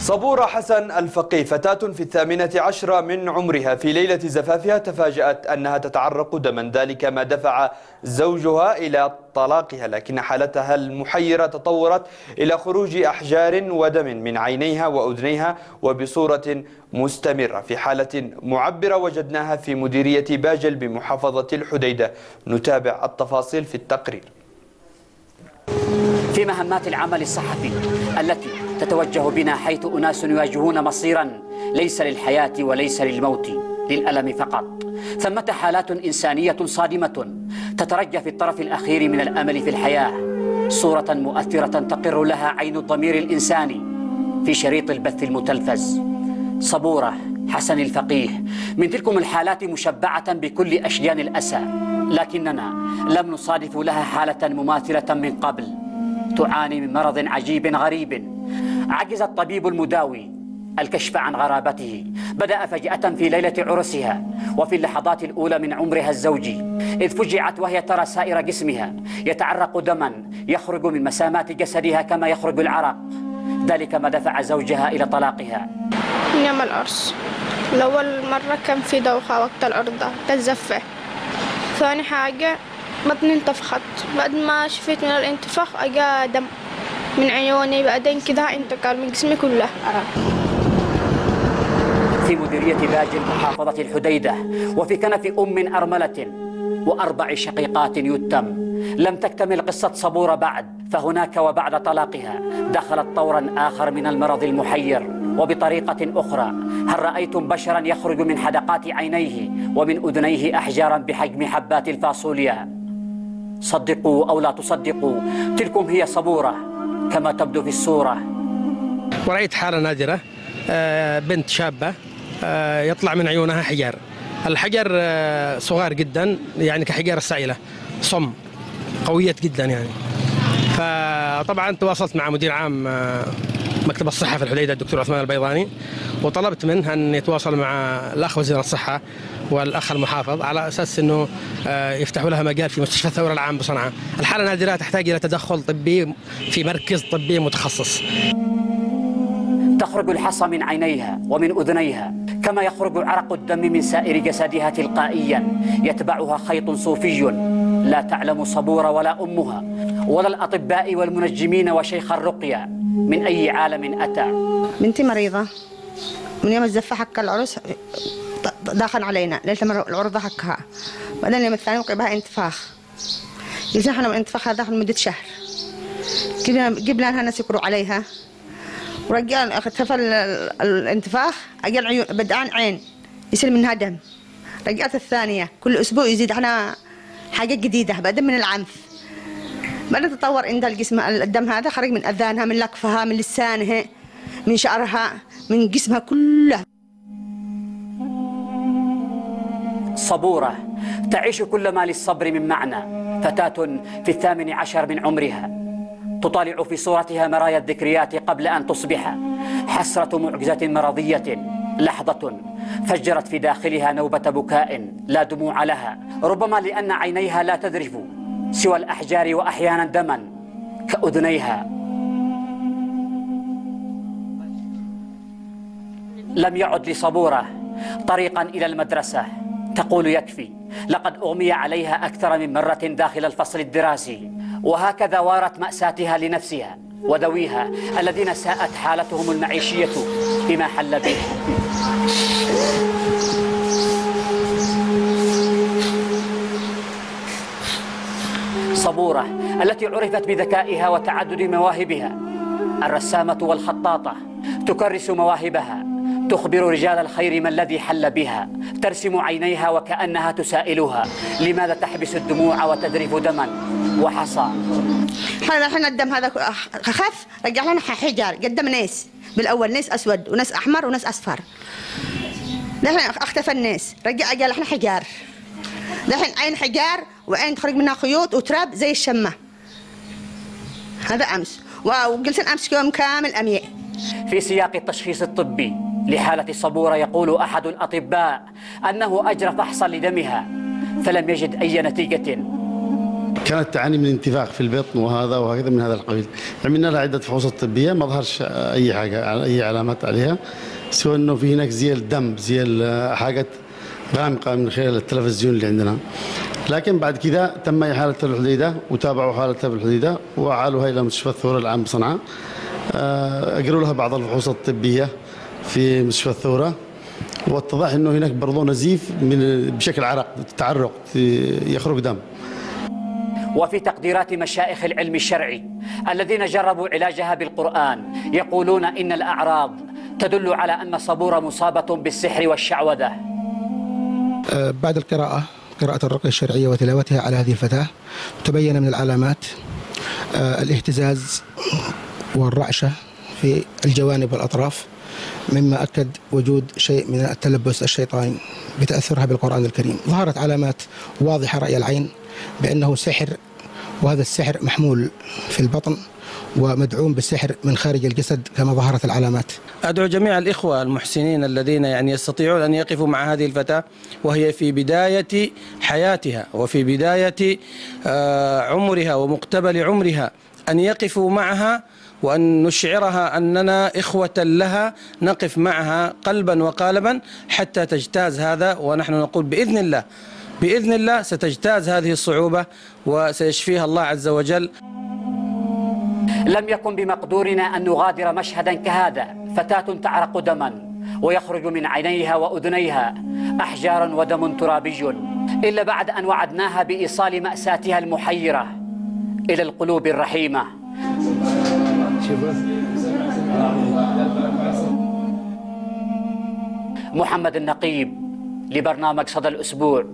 صبورة حسن الفقيه فتاة في 18 من عمرها في ليلة زفافها تفاجأت أنها تتعرق دما، ذلك ما دفع زوجها إلى طلاقها، لكن حالتها المحيرة تطورت إلى خروج أحجار ودم من عينيها وأذنيها وبصورة مستمرة في حالة معبرة وجدناها في مديرية باجل بمحافظة الحديدة. نتابع التفاصيل في التقرير. في مهمات العمل الصحفي التي تتوجه بنا حيث أناس يواجهون مصيرا ليس للحياة وليس للموت، للألم فقط، ثمة حالات إنسانية صادمة تترجى في الطرف الأخير من الأمل في الحياة، صورة مؤثرة تقر لها عين الضمير الإنساني في شريط البث المتلفز. صبورة حسن الفقيه من تلكم الحالات مشبعة بكل أشجان الأسى، لكننا لم نصادف لها حالة مماثلة من قبل. تعاني من مرض عجيب غريب، عجز الطبيب المداوي الكشف عن غرابته. بدأ فجأة في ليلة عرسها وفي اللحظات الأولى من عمرها الزوجي، إذ فجعت وهي ترى سائر جسمها يتعرق دما يخرج من مسامات جسدها كما يخرج العرق. ذلك ما دفع زوجها إلى طلاقها. يوم العرس الأول مرة كان في دوخة وقت العرضة تتزفح. ثاني حاجة بطني انتفخت، بعد ما شفت من الانتفاخ أجا دم من عيوني، بعدين كده انتقل من جسمي كله. في مديرية باجل محافظة الحديدة وفي كنف أم أرملة و4 شقيقات يتم. لم تكتمل قصة صبورة بعد، فهناك وبعد طلاقها دخلت طورا آخر من المرض المحير وبطريقة أخرى. هل رأيتم بشرا يخرج من حدقات عينيه ومن أذنيه أحجارا بحجم حبات الفاصوليا؟ صدقوا أو لا تصدقوا، تلكم هي صبورة كما تبدو في الصورة. ورأيت حالة نادرة، بنت شابة يطلع من عيونها حجار. الحجر صغار جدا، يعني كحجار السائلة، صم قوية جدا يعني. فطبعا تواصلت مع مدير عام مكتب الصحة في الحديدة الدكتور عثمان البيضاني، وطلبت منه أن يتواصل مع الأخ وزير الصحة والأخ المحافظ على أساس أنه يفتحوا لها مجال في مستشفى الثورة العام بصنعاء. الحالة نادرة تحتاج إلى تدخل طبي في مركز طبي متخصص. تخرج الحصى من عينيها ومن أذنيها كما يخرج عرق الدم من سائر جسدها تلقائيا، يتبعها خيط صوفي لا تعلم صبورة ولا أمها ولا الأطباء والمنجمين وشيخ الرقية من أي عالم أتى. بنتي مريضة من يوم الزفة حق العرس، داخل علينا ليلة العرضة حقها، بعدين اليوم الثاني وقع بها انتفاخ. جلسنا احنا من الانتفاخ هذا لمدة شهر، جبنا لها ناس يقروا عليها، ورجال اختفى الانتفاخ، اجل عيون بدأان عين يصير منها دم. رجعت الثانية كل أسبوع يزيد احنا حاجات جديدة بعدين من العنف. بعدين تطور عند الجسم الدم هذا خرج من أذانها، من لكفها، من لسانها، من شعرها، من جسمها كله. صبورة تعيش كل ما للصبر من معنى، فتاة في 18 من عمرها تطالع في صورتها مرايا الذكريات قبل أن تصبح حسرة معجزة مرضية. لحظة فجرت في داخلها نوبة بكاء لا دموع لها، ربما لأن عينيها لا تذرف سوى الأحجار وأحيانا دما كأذنيها. لم يعد لصبورة طريقا إلى المدرسة، تقول يكفي، لقد أغمي عليها أكثر من مرة داخل الفصل الدراسي، وهكذا وارت مأساتها لنفسها وذويها الذين ساءت حالتهم المعيشية بما حل به. صبورة التي عرفت بذكائها وتعدد مواهبها، الرسامة والخطاطة، تكرس مواهبها، تخبر رجال الخير ما الذي حل بها، ترسم عينيها وكأنها تسائلها لماذا تحبس الدموع وتذرف دما وحصى. احنا الدم هذا خف، رجع لنا حجار قدام ناس، بالأول ناس أسود وناس أحمر وناس أصفر. دحين اختفى الناس، رجع قال احنا حجار. دحين عين حجار وعين تخرج منها خيوط وتراب زي الشمة. هذا أمس، وجلسنا أمس يوم كامل أمياء. في سياق التشخيص الطبي لحالة صبورة يقول أحد الأطباء أنه أجرى فحصا لدمها فلم يجد أي نتيجة، كانت تعاني من انتفاخ في البطن وهكذا من هذا القبيل. عملنا لها عدة فحوصات طبية ما ظهرش أي حاجة، أي علامات عليها، سوى أنه في هناك زي الدم، زي حاجات غامقة من خلال التلفزيون اللي عندنا. لكن بعد كذا تم إحالتها الحديدة وتابعوا حالتها بالحديدة وعالوها إلى مستشفى الثورة العام بصنعاء. أجروا لها بعض الفحوصات الطبية في مستشفى الثورة، واتضح أنه هناك برضو نزيف بشكل تعرق يخرج دم. وفي تقديرات مشايخ العلم الشرعي الذين جربوا علاجها بالقرآن يقولون إن الأعراض تدل على أن صبورة مصابة بالسحر والشعوذة. بعد قراءة الرقية الشرعية وتلاوتها على هذه الفتاة تبين من العلامات الاهتزاز والرعشة في الجوانب والأطراف، مما أكد وجود شيء من التلبس الشيطاني بتأثرها بالقرآن الكريم. ظهرت علامات واضحة رأي العين بأنه سحر، وهذا السحر محمول في البطن ومدعوم بالسحر من خارج الجسد كما ظهرت العلامات. أدعو جميع الإخوة المحسنين الذين يستطيعون أن يقفوا مع هذه الفتاة وهي في بداية حياتها وفي بداية عمرها ومقتبل عمرها أن يقفوا معها وأن نشعرها أننا إخوة لها، نقف معها قلبا وقالبا حتى تجتاز هذا. ونحن نقول بإذن الله ستجتاز هذه الصعوبة وسيشفيها الله عز وجل. لم يكن بمقدورنا أن نغادر مشهدا كهذا، فتاة تعرق دما ويخرج من عينيها وأذنيها أحجار ودم ترابي، إلا بعد أن وعدناها بإيصال مأساتها المحيرة إلى القلوب الرحيمة. محمد النقيب لبرنامج صدى الأسبوع.